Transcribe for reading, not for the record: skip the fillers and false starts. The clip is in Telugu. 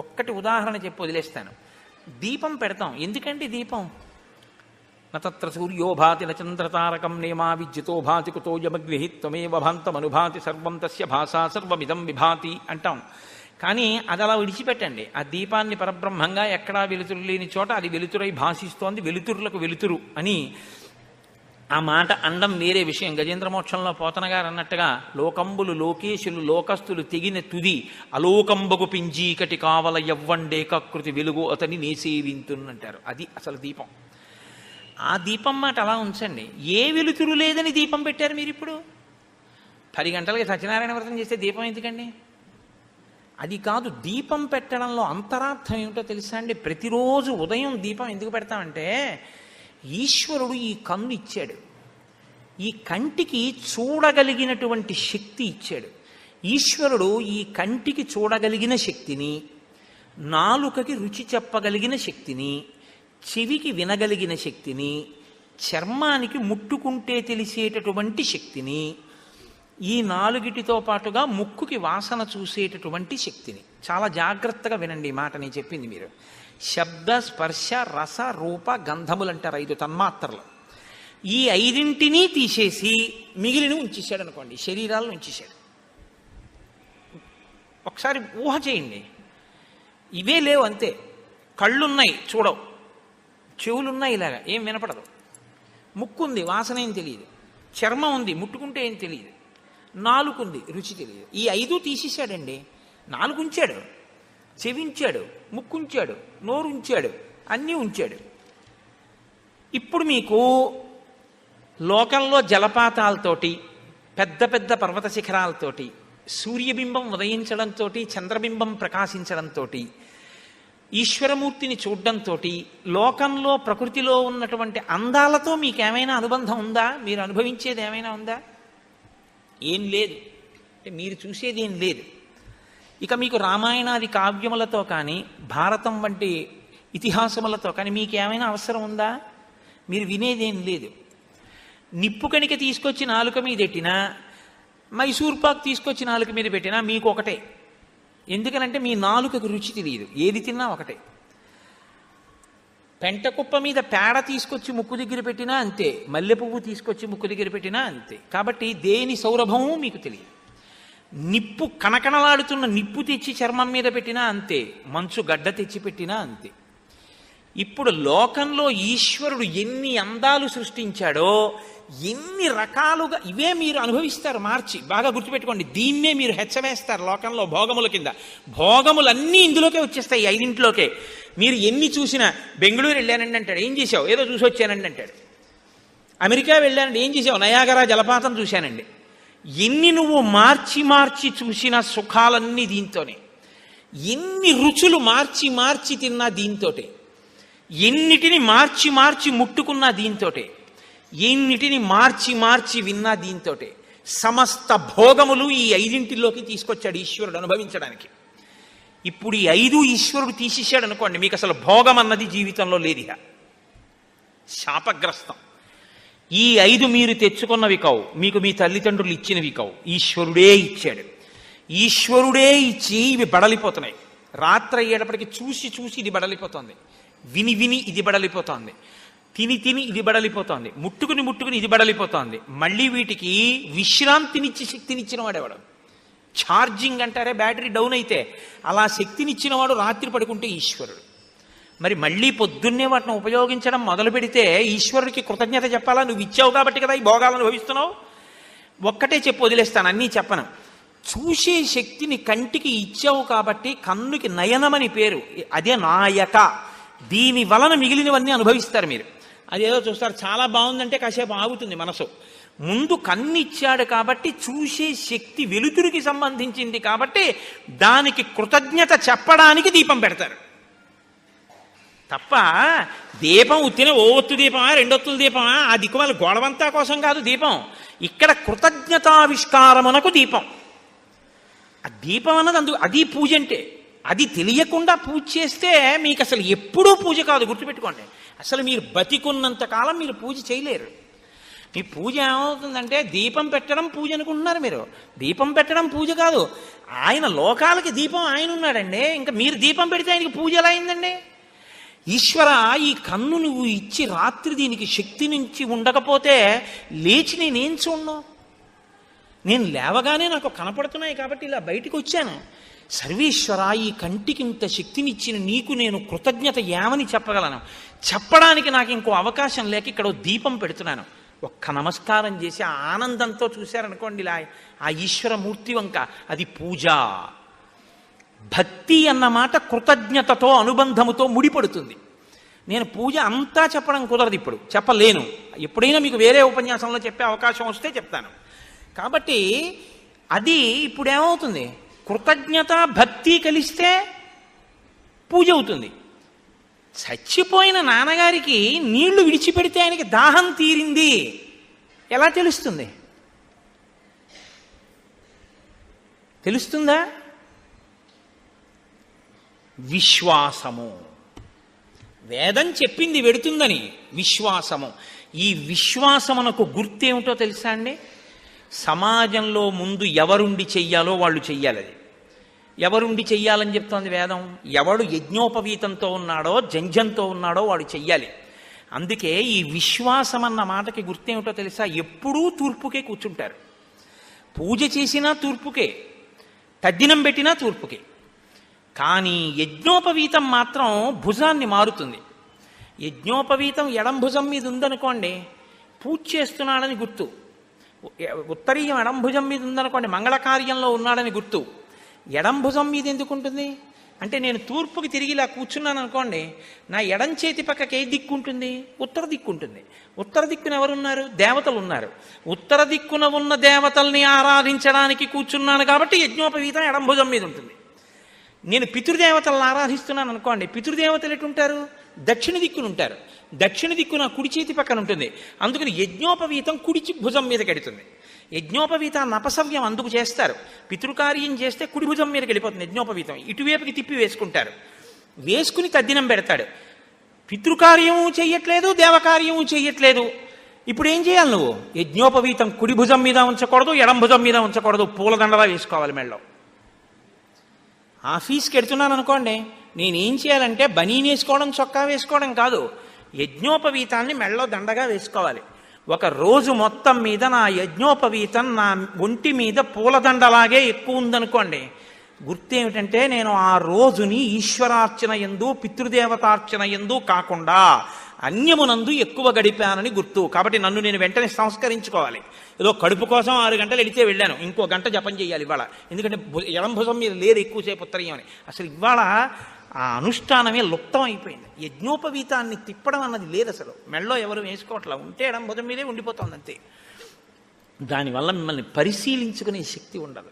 ఒక్కటి ఉదాహరణ చెప్పి వదిలేస్తాను. దీపం పెడతాం. ఎందుకండి దీపం? నత్ర సూర్యో భాతి నచంద్రతారకం నేమా విద్యుతో భాతి కుతో యమగ్నిః త్వమేవ భాంతమనుభాతి సర్వం తస్య భాషా సర్వమిదం విభాతి అంటాం. కానీ అది అలా విడిచిపెట్టండి. ఆ దీపాన్ని పరబ్రహ్మంగా ఎక్కడా వెలుతురు లేని చోట అది వెలుతురై భాషిస్తోంది, వెలుతురులకు వెలుతురు అని ఆ మాట అండం వేరే విషయం. గజేంద్రమోక్షంలో పోతన గారు అన్నట్టుగా లోకంబులు లోకేశులు లోకస్తులు తెగిన తుది అలోకంబగు పింజీకటి కావల యవ్వండేకృతి వెలుగు అతని నేసేవింతున్నంటారు. అది అసలు దీపం. ఆ దీపం మాట అలా ఉంచండి. ఏ వెలుతురు లేదని దీపం పెట్టారు మీరు. ఇప్పుడు 10 గంటలకి సత్యనారాయణ వ్రతం చేస్తే దీపం ఎందుకండి? అది కాదు. దీపం పెట్టడంలో అంతరార్థం ఏమిటో తెలుసా అండి? ప్రతిరోజు ఉదయం దీపం ఎందుకు పెడతామంటే, ఈశ్వరుడు ఈ కన్ను ఇచ్చాడు, ఈ కంటికి చూడగలిగినటువంటి శక్తి ఇచ్చాడు. ఈశ్వరుడు ఈ కంటికి చూడగలిగిన శక్తిని, నాలుకకి రుచి చెప్పగలిగిన శక్తిని, చెవికి వినగలిగిన శక్తిని, చర్మానికి ముట్టుకుంటే తెలిసేటటువంటి శక్తిని, ఈ 4టితో పాటుగా ముక్కుకి వాసన చూసేటటువంటి శక్తిని. చాలా జాగ్రత్తగా వినండి ఈ మాట నేను చెప్పింది. మీరు శబ్ద స్పర్శ రస రూప గంధములు అంటారు 5 తన్మాత్రలు. ఈ 5ంటినీ తీసేసి మిగిలిన ఉంచేశాడు అనుకోండి, శరీరాలను ఉంచేశాడు. ఒకసారి ఊహ చేయండి. ఇవే లేవు అంతే. కళ్ళున్నాయి చూడవు, చెవులున్నాయి ఇలాగా ఏం వినపడదు, ముక్కు ఉంది వాసన ఏం తెలియదు, చర్మం ఉంది ముట్టుకుంటే ఏం తెలియదు, నాలుగుంది రుచి తెలియదు. ఈ 5 తీసేశాడండి. 4 ఉంచాడు, చెవి ఉంచాడు, ముక్కు ఉంచాడు, నోరు ఉంచాడు, అన్నీ ఉంచాడు. ఇప్పుడు మీకు లోకంలో జలపాతాలతోటి, పెద్ద పెద్ద పర్వత శిఖరాలతోటి, సూర్యబింబం ఉదయించడంతో, చంద్రబింబం ప్రకాశించడంతో, ఈశ్వరమూర్తిని చూడడంతో, లోకంలో ప్రకృతిలో ఉన్నటువంటి అందాలతో మీకేమైనా అనుబంధం ఉందా? మీరు అనుభవించేది ఏమైనా ఉందా? ఏం లేదు. అంటే మీరు చూసేది ఏం లేదు. ఇక మీకు రామాయణాది కావ్యములతో కానీ, భారతం వంటి ఇతిహాసములతో కానీ మీకేమైనా అవసరం ఉందా? మీరు వినేదేం లేదు. నిప్పు కణిక తీసుకొచ్చి నాలుక మీద పెట్టినా, మైసూర్ పాక్ తీసుకొచ్చి నాలుక మీద పెట్టినా మీకు ఒకటే. ఎందుకనంటే మీ నాలుకకు రుచి తెలియదు, ఏది తిన్నా ఒకటే. పెంట కుప్ప మీద పేడ తీసుకొచ్చి ముక్కు దగ్గర పెట్టినా అంతే, మల్లె పువ్వు తీసుకొచ్చి ముక్కు దగ్గర పెట్టినా అంతే. కాబట్టి దేని సౌరభము మీకు తెలియదు. నిప్పు కణకణలాడుతున్న నిప్పు తెచ్చి చర్మం మీద పెట్టినా అంతే, మంచు గడ్డ తెచ్చి పెట్టినా అంతే. ఇప్పుడు లోకంలో ఈశ్వరుడు ఎన్ని అందాలు సృష్టించాడో, ఎన్ని రకాలుగా ఇవే మీరు అనుభవిస్తారు మార్చి. బాగా గుర్తుపెట్టుకోండి, దీన్నే మీరు హెచ్చవేస్తారు లోకంలో భోగముల కింద. భోగములన్నీ ఇందులోకే వచ్చేస్తాయి, 5ంటిలోకే. మీరు ఎన్ని చూసినా, బెంగళూరు వెళ్ళానండి అంటాడు, ఏం చేసావు? ఏదో చూసి వచ్చానండి అంటాడు. అమెరికా వెళ్ళానండి, ఏం చేసావు? నయాగరా జలపాతం చూశానండి. ఎన్ని నువ్వు మార్చి మార్చి చూసిన సుఖాలన్నీ దీంతోనే. ఎన్ని రుచులు మార్చి మార్చి తిన్నా దీంతోటే. ఎన్నిటిని మార్చి మార్చి ముట్టుకున్నా దీంతోటే. ఎన్నిటిని మార్చి మార్చి విన్నా దీంతోటే. సమస్త భోగములు ఈ 5ంటిలోకి తీసుకొచ్చాడు ఈశ్వరుడు అనుభవించడానికి. ఇప్పుడు ఈ 5 ఈశ్వరుడు తీసేశాడు అనుకోండి, మీకు అసలు భోగం అన్నది జీవితంలో లేదు. శాపగ్రస్తం. ఈ 5 మీరు తెచ్చుకున్నవి కావు, మీకు మీ తల్లిదండ్రులు ఇచ్చినవి కావు, ఈశ్వరుడే ఇచ్చాడు. ఈశ్వరుడే ఇచ్చి ఇవి బడలిపోతున్నాయి. రాత్రి అయ్యేటప్పటికి చూసి చూసి ఇది బడలిపోతుంది, విని విని ఇది బడలిపోతోంది, తిని తిని ఇది బడలిపోతోంది, ముట్టుకుని ముట్టుకుని ఇది బడలిపోతోంది. మళ్ళీ వీటికి విశ్రాంతినిచ్చి శక్తినిచ్చిన వాడేవాడు. ఛార్జింగ్ అంటారే, బ్యాటరీ డౌన్ అయితే అలా శక్తినిచ్చిన వాడు రాత్రి పడుకుంటే ఈశ్వరుడు. మరి మళ్ళీ పొద్దున్నే వాటిని ఉపయోగించడం మొదలు పెడితే ఈశ్వరుడికి కృతజ్ఞత చెప్పాలా? నువ్వు ఇచ్చావు కాబట్టి కదా ఈ భోగాలను అనుభవిస్తున్నావు. ఒక్కటే చెప్పి వదిలేస్తాను, అన్నీ చెప్పను. చూసే శక్తిని కంటికి ఇచ్చావు కాబట్టి కన్నుకి నయనమని పేరు, అదే నాయక. దీని వలన మిగిలినవన్నీ అనుభవిస్తారు మీరు. అదేదో చూస్తారు, చాలా బాగుందంటే కాసేపు ఆగుతుంది మనసు. ముందు కన్ను ఇచ్చాడు కాబట్టి చూసే శక్తి వెలుతురికి సంబంధించింది కాబట్టి దానికి కృతజ్ఞత చెప్పడానికి దీపం పెడతారు తప్ప, దీపం ఉత్తిన ఓ ఒత్తు దీపమా 2 ఒత్తుల దీపమా ఆ దిక్కుమాల గొడవంతా కోసం కాదు దీపం. ఇక్కడ కృతజ్ఞతావిష్కారమునకు దీపం. ఆ దీపం అన్నది అది పూజ అంటే. అది తెలియకుండా పూజ చేస్తే మీకు అసలు ఎప్పుడూ పూజ కాదు, గుర్తుపెట్టుకోండి. అసలు మీరు బతికున్నంత కాలం మీరు పూజ చేయలేరు. మీ పూజ ఏమవుతుందంటే దీపం పెట్టడం పూజ అనుకుంటున్నారు మీరు. దీపం పెట్టడం పూజ కాదు. ఆయన లోకాలకి దీపం ఆయన ఉన్నాడండి. ఇంకా మీరు దీపం పెడితే ఆయనకి పూజ ఎలా అయిందండి? ఈశ్వర, ఈ కన్ను నువ్వు ఇచ్చి రాత్రి దీనికి శక్తి నుంచి ఉండకపోతే లేచి నేనేం చూడను? నేను లేవగానే నాకు కనపడుతున్నాయి కాబట్టి ఇలా బయటికి వచ్చాను. సర్వేశ్వర, ఈ కంటికి ఇంత శక్తినిచ్చిన నీకు నేను కృతజ్ఞత ఏమని చెప్పగలను? చెప్పడానికి నాకు ఇంకో అవకాశం లేక ఇక్కడ దీపం పెడుతున్నాను. ఒక్క నమస్కారం చేసి ఆ ఆనందంతో చూశారనుకోండి ఇలా ఆ ఈశ్వరమూర్తి వంక, అది పూజ. భక్తి అన్నమాట కృతజ్ఞతతో అనుబంధముతో ముడిపడుతుంది. నేను పూజ అంతా చెప్పడం కుదరదు, ఇప్పుడు చెప్పలేను. ఎప్పుడైనా మీకు వేరే ఉపన్యాసంలో చెప్పే అవకాశం వస్తే చెప్తాను. కాబట్టి అది ఇప్పుడు ఏమవుతుంది? కృతజ్ఞత భక్తి కలిస్తే పూజ అవుతుంది. చచ్చిపోయిన నాన్నగారికి నీళ్లు విడిచిపెడితే ఆయనకి దాహం తీరింది ఎలా తెలుస్తుంది? తెలుస్తుందా? విశ్వాసము. వేదం చెప్పింది వెడుతుందని విశ్వాసము. ఈ విశ్వాసమునకు గుర్తేమిటో తెలుసా అండి? సమాజంలో ముందు ఎవరుండి చెయ్యాలో వాళ్ళు చెయ్యాలి. అది ఎవరుండి చెయ్యాలని చెప్తోంది వేదం. ఎవడు యజ్ఞోపవీతంతో ఉన్నాడో జంజంతో ఉన్నాడో వాడు చెయ్యాలి. అందుకే ఈ విశ్వాసం అన్న మాటకి గుర్తేమిటో తెలుసా? ఎప్పుడూ తూర్పుకే కూర్చుంటారు. పూజ చేసినా తూర్పుకే, తద్దినం పెట్టినా తూర్పుకే. కానీ యజ్ఞోపవీతం మాత్రం భుజాన్ని మారుతుంది. యజ్ఞోపవీతం ఎడం భుజం మీద ఉందనుకోండి, పూజ చేస్తున్నాడని గుర్తు. ఉత్తరీయం ఎడం భుజం మీద ఉందనుకోండి, మంగళకార్యంలో ఉన్నాడని గుర్తు. ఎడం భుజం మీద ఎందుకు ఉంటుంది అంటే, నేను తూర్పుకి తిరిగి ఇలా కూర్చున్నాను అనుకోండి, నా ఎడం చేతి పక్కకి ఏ దిక్కు ఉంటుంది? ఉత్తర దిక్కు ఉంటుంది. ఉత్తర దిక్కున ఎవరున్నారు? దేవతలు ఉన్నారు. ఉత్తర దిక్కున ఉన్న దేవతల్ని ఆరాధించడానికి కూర్చున్నాను కాబట్టి యజ్ఞోపవీతం ఎడం భుజం మీద ఉంటుంది. నేను పితృదేవతలను ఆరాధిస్తున్నాను అనుకోండి, పితృదేవతలు ఎటుంటారు? దక్షిణ దిక్కున ఉంటారు. దక్షిణ దిక్కు నా కుడి చేతి పక్కన ఉంటుంది. అందుకని యజ్ఞోపవీతం కుడి భుజం మీదకి వెడుతుంది. యజ్ఞోపవీతాన్ని అపసవ్యం అందుకు చేస్తారు. పితృకార్యం చేస్తే కుడి భుజం మీదకి వెళ్ళిపోతుంది యజ్ఞోపవీతం. ఇటువైపుకి తిప్పి వేసుకుంటారు. వేసుకుని తద్దినం పెడతాడు. పితృకార్యము చెయ్యట్లేదు, దేవకార్యము చెయ్యట్లేదు. ఇప్పుడు ఏం చేయాలి నువ్వు? యజ్ఞోపవీతం కుడి భుజం మీద ఉంచకూడదు, ఎడం భుజం మీద ఉంచకూడదు, పూలదండలా వేసుకోవాలి మెళ్ళో. ఆఫీస్కి వెడుతున్నాను అనుకోండి, నేనేం చేయాలంటే బనీన్ వేసుకోవడం, చొక్కా వేసుకోవడం కాదు, యజ్ఞోపవీతాన్ని మెళ్ళో దండగా వేసుకోవాలి. ఒక రోజు మొత్తం మీద నా యజ్ఞోపవీతం నా ఒంటి మీద పూలదండలాగే ఎక్కువ ఉందనుకోండి, గుర్తేమిటంటే నేను ఆ రోజుని ఈశ్వరార్చన యందు పితృదేవతార్చన యందు కాకుండా అన్యమునందు ఎక్కువ గడిపానని గుర్తు. కాబట్టి నన్ను నేను వెంటనే సంస్కరించుకోవాలి. ఏదో కడుపు కోసం 6 గంటలు వెళితే వెళ్ళాను, ఇంకో గంట జపం చేయాలి ఇవాళ, ఎందుకంటే ఎడం భుజం మీద లేరు ఎక్కువసేపు ఉత్తరీయం అని. అసలు ఇవాళ ఆ అనుష్ఠానమే లుప్తం అయిపోయింది. యజ్ఞోపవీతాన్ని తిప్పడం అన్నది లేదు అసలు. మెళ్ళో ఎవరు వేసుకోవట్లా, ఉంటే ఎడం భుజం మీదే ఉండిపోతుంది అంతే. దానివల్ల మిమ్మల్ని పరిశీలించుకునే శక్తి ఉండదు.